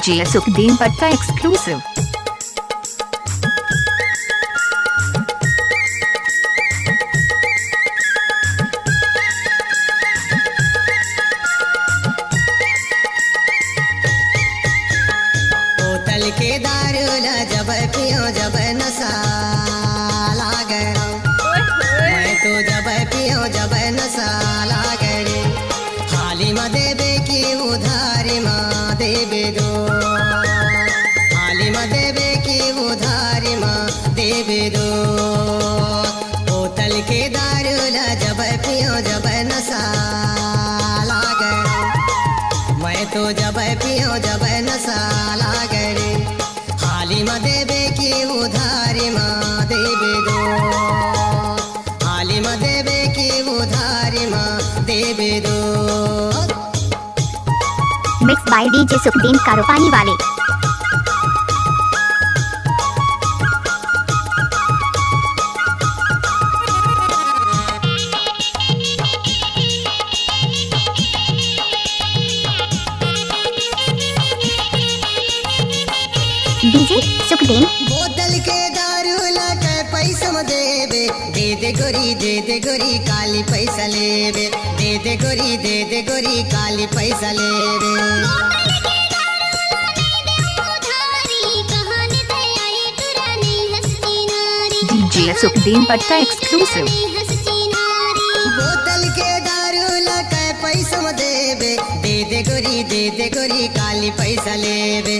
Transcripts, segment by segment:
DJ Sukhdeen Patta exclusive. बोतल के दारू ला जब पियो जब नशा लागे मैं तो जब पियो जब नशा लागे हाली में देवे की उधारी माँ देवे दो हाली में देवे की उधारी माँ देवे दो बोतल के दारू ला जब पियो जब नशा लागे मैं तो जब पियो जब नशा लागे हाली में देवे की उधारी माँ देवे दो हाली में देवे की उधारी माँ देवे दो। Mixed by DJ Sukhdeen Karopani Wale. DJ Sukhdeen. बोतल के दारू ला के पैसा में देवे दे गोरी काली पैसा लेवे दे गोरी काली पैसा लेवे DJ Sukhdeen Patta exclusive. बोतल के दारू ला के पैसा में देवे दे गोरी काली पैसा लेवे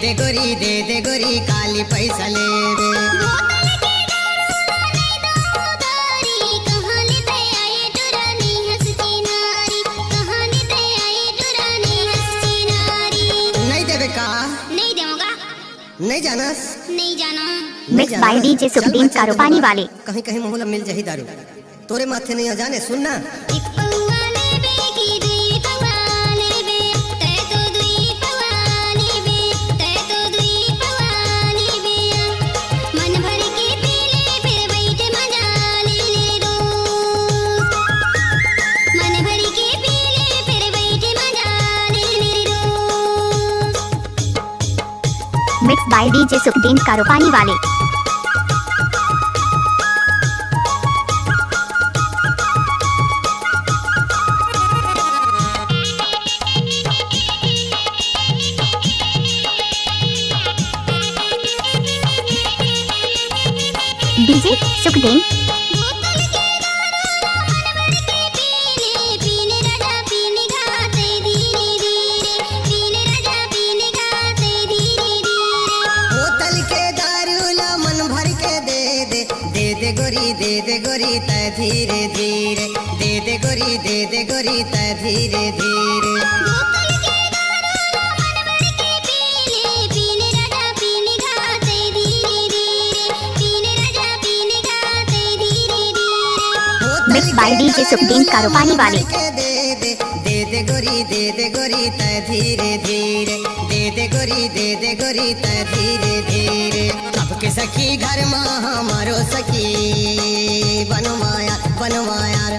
दे गोरी काली पैसा लेवे नहीं देवे का नहीं जानस नहीं जाना। Mixed by DJ Sukhdeen Karopani Wale. कहीं कहीं मोहल्ला मिल जाही दारू तोरे माथे नहीं आ जाने सुनना एक पौआ लेबे की दुई पौआ लेबे तै तो दुई पौआ लेबे तै तो दुई पौआ लेबे मन भर के पी ले फिर बैठ मजा ले ले दो मन भर के पी ले फिर बैठ मजा ले ले दो। Mixed by DJ Sukhdeen Karopani Wale. DJ Sukhdeen. बोतल के दारू मन भर के पीने राजा पीने गाते धीरे धीरे पीने राजा पीने गाते धीरे धीरे बोतल के दारू ला मन भर के दे गोरी तै धीरे धीरे दे गोरी तै धीरे धीरे बोतल के दारू मन भर के पीने राजा पीने गाते धीरे धीरे पीने राजा पीने गाते धीरे धीरे Mixed by DJ Sukhdeen Karopani Wale. दे गोरी तै धीरे धीरे दे गोरी तै धीरे धीरे सबके सखी घर माँ हमारो सखी बनवायार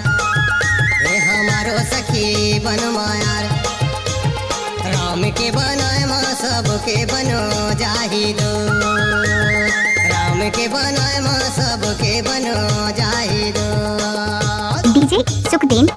रे हमारो सखी बनवायार राम के बनाए माँ सबके बनो जाही दो राम के बनाए माँ सबके बनो जाही दो। DJ Sukhdeen.